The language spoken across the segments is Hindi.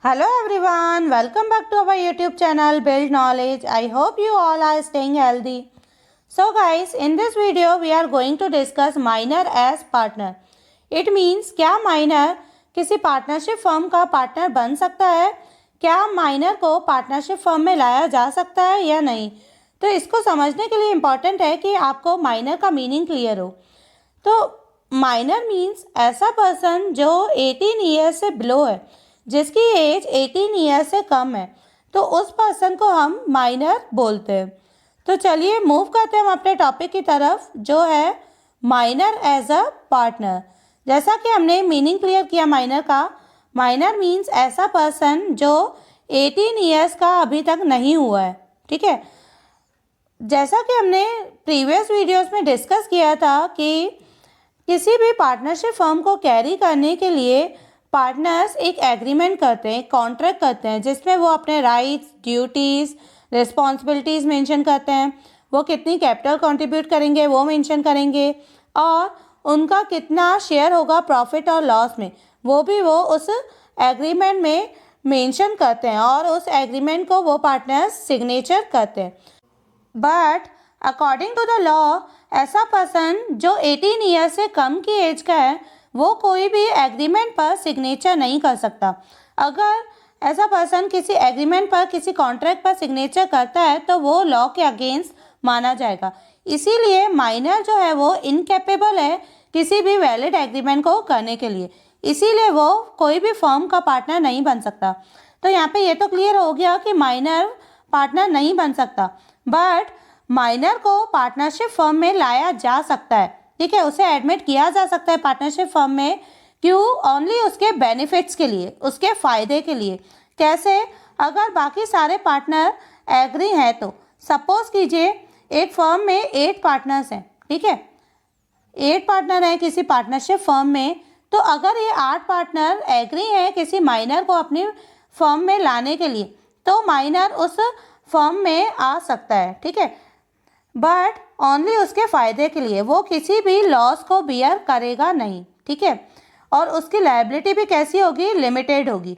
Hello everyone, welcome back to our YouTube channel Build Knowledge. I hope you all are staying healthy. So guys, in this video we are going to discuss minor as partner. It means क्या माइनर किसी पार्टनरशिप फर्म का पार्टनर बन सकता है, क्या माइनर को पार्टनरशिप फर्म में लाया जा सकता है या नहीं। तो इसको समझने के लिए इम्पॉर्टेंट है कि आपको माइनर का मीनिंग क्लियर हो। तो माइनर मीन्स ऐसा पर्सन जो 18 ईयर्स से बिलो है, जिसकी एज 18 ईयर से कम है, तो उस पर्सन को हम माइनर बोलते हैं। तो चलिए मूव करते हैं हम अपने टॉपिक की तरफ, जो है माइनर एज अ पार्टनर। जैसा कि हमने मीनिंग क्लियर किया माइनर का, माइनर मीन्स ऐसा पर्सन जो 18 ईयर्स का अभी तक नहीं हुआ है। ठीक है, जैसा कि हमने प्रीवियस वीडियोस में डिस्कस किया था कि किसी भी पार्टनरशिप फर्म को कैरी करने के लिए पार्टनर्स एक एग्रीमेंट करते हैं, कॉन्ट्रैक्ट करते हैं, जिसमें वो अपने राइट्स, ड्यूटीज़, रिस्पॉन्सिबिलिटीज़ मेंशन करते हैं। वो कितनी कैपिटल कंट्रीब्यूट करेंगे वो मेंशन करेंगे, और उनका कितना शेयर होगा प्रॉफिट और लॉस में, वो भी वो उस एग्रीमेंट में मेंशन करते हैं, और उस एग्रीमेंट को वो पार्टनर्स सिग्नेचर करते हैं। But according to the law, ऐसा पर्सन जो 18 ईयर से कम की एज का है, वो कोई भी एग्रीमेंट पर सिग्नेचर नहीं कर सकता। अगर ऐसा पर्सन किसी एग्रीमेंट पर, किसी कॉन्ट्रैक्ट पर सिग्नेचर करता है तो वो लॉ के अगेंस्ट माना जाएगा। इसीलिए माइनर जो है वो इनकेपेबल है किसी भी वैलिड एग्रीमेंट को करने के लिए, इसीलिए वो कोई भी फर्म का पार्टनर नहीं बन सकता। तो यहाँ पे ये तो क्लियर हो गया कि माइनर पार्टनर नहीं बन सकता, बट माइनर को पार्टनरशिप फर्म में लाया जा सकता है। ठीक है, उसे एडमिट किया जा सकता है पार्टनरशिप फर्म में। क्यों? ओनली उसके बेनिफिट्स के लिए, उसके फ़ायदे के लिए। कैसे? अगर बाकी सारे पार्टनर एग्री हैं तो सपोज कीजिए एक फर्म में 8 पार्टनर्स हैं। ठीक है, 8 पार्टनर हैं किसी पार्टनरशिप फर्म में, तो अगर ये 8 पार्टनर एग्री हैं किसी माइनर को अपनी फर्म में लाने के लिए, तो माइनर उस फर्म में आ सकता है। ठीक है, बट ओनली उसके फ़ायदे के लिए, वो किसी भी लॉस को बियर करेगा नहीं। ठीक है, और उसकी लायबिलिटी भी कैसी होगी? लिमिटेड होगी।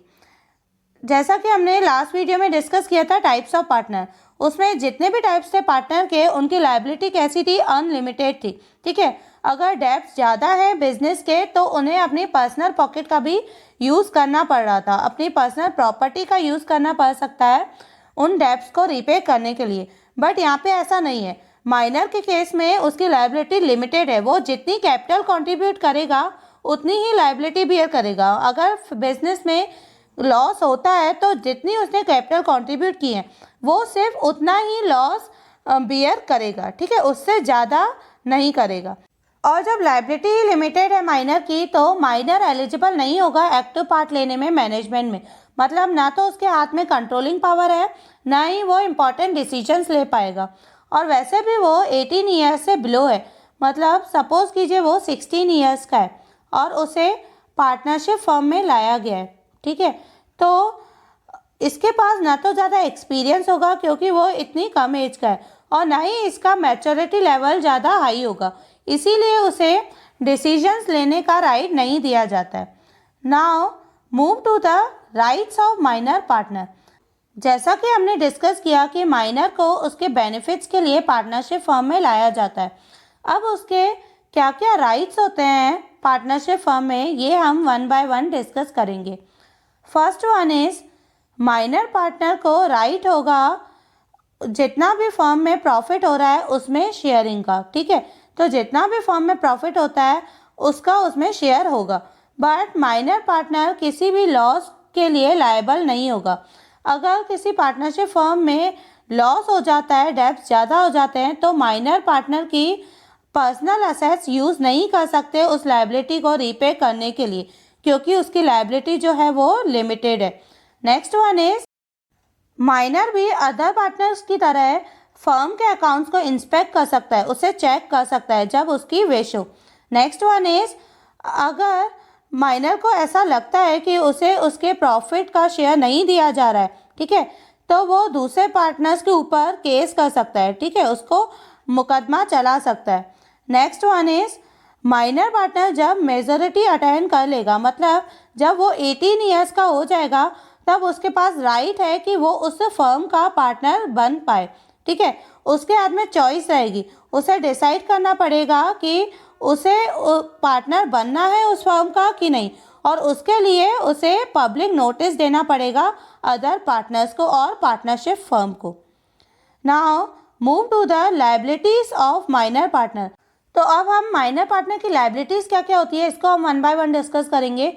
जैसा कि हमने लास्ट वीडियो में डिस्कस किया था टाइप्स ऑफ पार्टनर, उसमें जितने भी टाइप्स थे पार्टनर के, उनकी लायबिलिटी कैसी थी? अनलिमिटेड थी। ठीक है, अगर डेब्ट्स ज़्यादा है बिजनेस के, तो उन्हें अपनी पर्सनल पॉकेट का भी यूज़ करना पड़ रहा था, अपनी पर्सनल प्रॉपर्टी का यूज़ करना पड़ सकता है उन डेब्ट्स को रिपे करने के लिए। बट यहाँ पे ऐसा नहीं है। माइनर के केस में उसकी लायबिलिटी लिमिटेड है, वो जितनी कैपिटल कंट्रीब्यूट करेगा उतनी ही लायबिलिटी बियर करेगा। अगर बिजनेस में लॉस होता है तो जितनी उसने कैपिटल कंट्रीब्यूट की है वो सिर्फ उतना ही लॉस बियर करेगा। ठीक है, उससे ज़्यादा नहीं करेगा। और जब लायबिलिटी ही लिमिटेड है माइनर की, तो माइनर एलिजिबल नहीं होगा एक्टिव पार्ट लेने में मैनेजमेंट में। मतलब ना तो उसके हाथ में कंट्रोलिंग पावर है, ना ही वो इम्पॉर्टेंट डिसीजंस ले पाएगा। और वैसे भी वो 18 ईयर्स से बिलो है। मतलब सपोज कीजिए वो 16 ईयर्स का है और उसे पार्टनरशिप फर्म में लाया गया है। ठीक है, तो इसके पास ना तो ज़्यादा एक्सपीरियंस होगा क्योंकि वो इतनी कम एज का है, और ना ही इसका मैच्योरिटी लेवल ज़्यादा हाई होगा, इसीलिए उसे डिसीजंस लेने का राइट नहीं दिया जाता है। Now move to the rights of minor partner. जैसा कि हमने डिस्कस किया कि माइनर को उसके बेनिफिट्स के लिए पार्टनरशिप फर्म में लाया जाता है। अब उसके क्या क्या राइट्स होते हैं पार्टनरशिप फर्म में, ये हम वन बाय वन डिस्कस करेंगे। First one is, minor partner को राइट होगा जितना भी फर्म में प्रॉफिट हो रहा है उसमें शेयरिंग का। ठीक है, तो जितना भी फर्म में प्रॉफिट होता है उसका उसमें शेयर होगा। बट माइनर पार्टनर किसी भी लॉस के लिए लायबल नहीं होगा। अगर किसी पार्टनरशिप फर्म में लॉस हो जाता है, डेब्ट ज़्यादा हो जाते हैं, तो माइनर पार्टनर की पर्सनल असेट्स यूज़ नहीं कर सकते उस लायबिलिटी को रीपे करने के लिए, क्योंकि उसकी लायबिलिटी जो है वो लिमिटेड है। नेक्स्ट वन इज, माइनर भी अदर पार्टनर्स की तरह फर्म के अकाउंट्स को इंस्पेक्ट कर सकता है, उसे चेक कर सकता है जब उसकी विश हो। नेक्स्ट वन इज, अगर माइनर को ऐसा लगता है कि उसे उसके प्रॉफिट का शेयर नहीं दिया जा रहा है, ठीक है, तो वो दूसरे पार्टनर्स के ऊपर केस कर सकता है। ठीक है, उसको मुकदमा चला सकता है। Next one is, minor partner जब मेजोरिटी अटेन कर लेगा, मतलब जब वो 18 ईयर्स का हो जाएगा, तब उसके पास राइट है कि वो उस फर्म का पार्टनर बन पाए। ठीक है, उसके हाथ में चॉइस रहेगी, उसे डिसाइड करना पड़ेगा कि उसे पार्टनर बनना है उस फर्म का कि नहीं, और उसके लिए उसे पब्लिक नोटिस देना पड़ेगा अदर पार्टनर्स को और पार्टनरशिप फर्म को। Now move to the liabilities of minor partner. तो अब हम माइनर पार्टनर की लायबिलिटीज क्या क्या होती है इसको हम वन बाय वन डिस्कस करेंगे।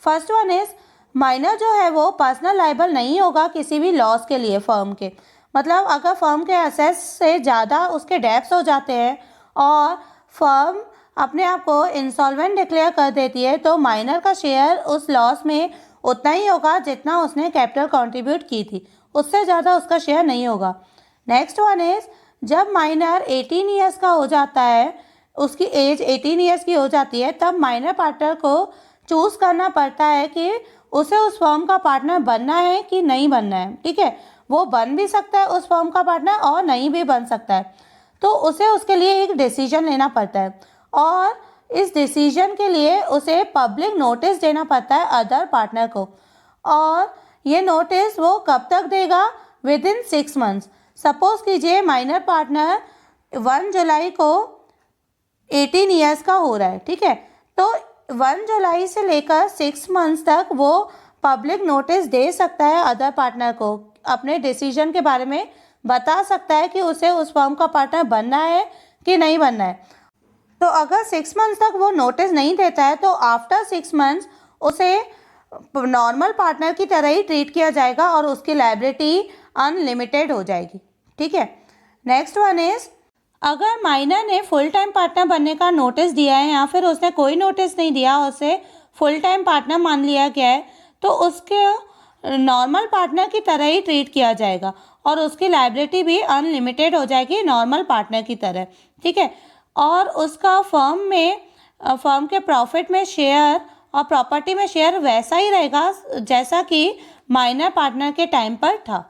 फर्स्ट वन इज, माइनर जो है वो पर्सनल लायबल नहीं होगा किसी भी लॉस के लिए फर्म के। मतलब अगर फर्म के असेट्स से ज़्यादा उसके डेब्ट्स हो जाते हैं और फर्म अपने आप को इंसॉल्वेंट डिक्लेयर कर देती है तो माइनर का शेयर उस लॉस में उतना ही होगा जितना उसने कैपिटल कंट्रीब्यूट की थी, उससे ज़्यादा उसका शेयर नहीं होगा। नेक्स्ट वन इज, जब माइनर 18 ईयर्स का हो जाता है, उसकी एज 18 ईयर्स की हो जाती है, तब माइनर पार्टनर को चूज़ करना पड़ता है कि उसे उस फर्म का पार्टनर बनना है कि नहीं बनना है। ठीक है, वो बन भी सकता है उस फर्म का पार्टनर और नहीं भी बन सकता है, तो उसे उसके लिए एक डिसीजन लेना पड़ता है और इस डिसीजन के लिए उसे पब्लिक नोटिस देना पड़ता है अदर पार्टनर को। और ये नोटिस वो कब तक देगा? With in 6 months. सपोज कीजिए माइनर पार्टनर 1 जुलाई को 18 ईयर्स का हो रहा है। ठीक है, तो 1 जुलाई से लेकर 6 मंथ्स तक वो पब्लिक नोटिस दे सकता है अदर पार्टनर को, अपने डिसीजन के बारे में बता सकता है कि उसे उस फर्म का पार्टनर बनना है कि नहीं बनना है। तो अगर 6 मंथ्स तक वो नोटिस नहीं देता है तो आफ्टर 6 मंथ्स उसे नॉर्मल पार्टनर की तरह ही ट्रीट किया जाएगा और उसकी लायबिलिटी अनलिमिटेड हो जाएगी। ठीक है, नेक्स्ट वन इज, अगर माइनर ने फुल टाइम पार्टनर बनने का नोटिस दिया है या फिर उसने कोई नोटिस नहीं दिया, उसे फुल टाइम पार्टनर मान लिया गया है, तो उसके नॉर्मल पार्टनर की तरह ही ट्रीट किया जाएगा और उसकी लायबिलिटी भी अनलिमिटेड हो जाएगी नॉर्मल पार्टनर की तरह। ठीक है, और उसका फर्म के प्रॉफिट में शेयर और प्रॉपर्टी में शेयर वैसा ही रहेगा जैसा कि माइनर पार्टनर के टाइम पर था।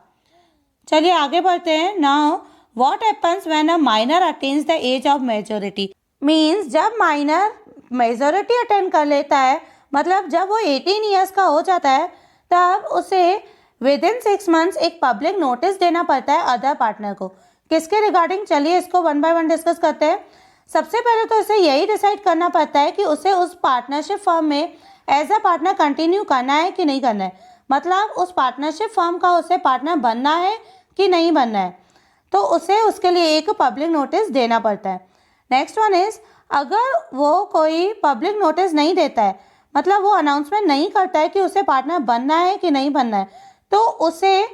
चलिए आगे बढ़ते हैं। Now what happens when a minor attains the age of majority. Means जब माइनर मेजोरिटी अटेंड कर लेता है, मतलब जब वो 18 ईयर्स का हो जाता है, तब उसे विद इन 6 मंथ्स एक पब्लिक नोटिस देना पड़ता है अदर पार्टनर को। किसके रिगार्डिंग? चलिए इसको वन बाय वन डिस्कस करते हैं। सबसे पहले तो उसे यही डिसाइड करना पड़ता है कि उसे उस पार्टनरशिप फर्म में एज अ पार्टनर कंटिन्यू करना है कि नहीं करना है। मतलब उस पार्टनरशिप फर्म का उसे पार्टनर बनना है कि नहीं बनना है, तो उसे उसके लिए एक पब्लिक नोटिस देना पड़ता है। नेक्स्ट वन इज, अगर वो कोई पब्लिक नोटिस नहीं देता है, मतलब वो अनाउंसमेंट नहीं करता है कि उसे पार्टनर बनना है कि नहीं बनना है, तो उसे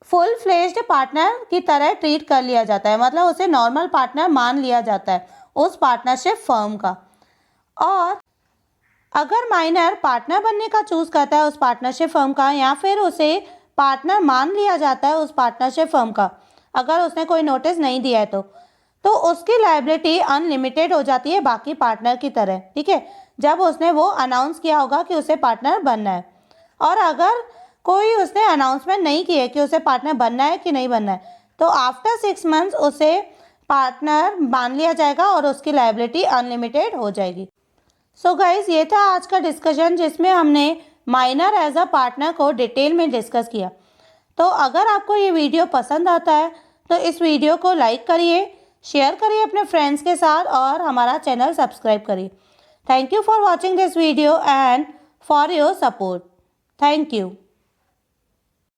फुल फ्लेज्ड पार्टनर की तरह ट्रीट कर लिया जाता है, मतलब उसे नॉर्मल पार्टनर मान लिया जाता है उस पार्टनरशिप फर्म का। और अगर माइनर पार्टनर बनने का चूज करता है उस पार्टनरशिप फर्म का, या फिर उसे पार्टनर मान लिया जाता है उस पार्टनरशिप फर्म का, अगर उसने कोई नोटिस नहीं दिया है तो उसकी लायबिलिटी अनलिमिटेड हो जाती है बाकी पार्टनर की तरह। ठीक है, जब उसने वो अनाउंस किया होगा कि उसे पार्टनर बनना है। और अगर कोई उसने अनाउंसमेंट नहीं किया कि उसे पार्टनर बनना है कि नहीं बनना है, तो आफ्टर 6 मंथ्स उसे पार्टनर मान लिया जाएगा और उसकी लायबिलिटी अनलिमिटेड हो जाएगी। सो गाइज, ये था आज का डिस्कशन जिसमें हमने माइनर एज अ पार्टनर को डिटेल में डिस्कस किया। तो अगर आपको ये वीडियो पसंद आता है तो इस वीडियो को लाइक करिए, शेयर करिए अपने फ्रेंड्स के साथ और हमारा चैनल सब्सक्राइब करिए। Thank you for watching this video and for your support. Thank you.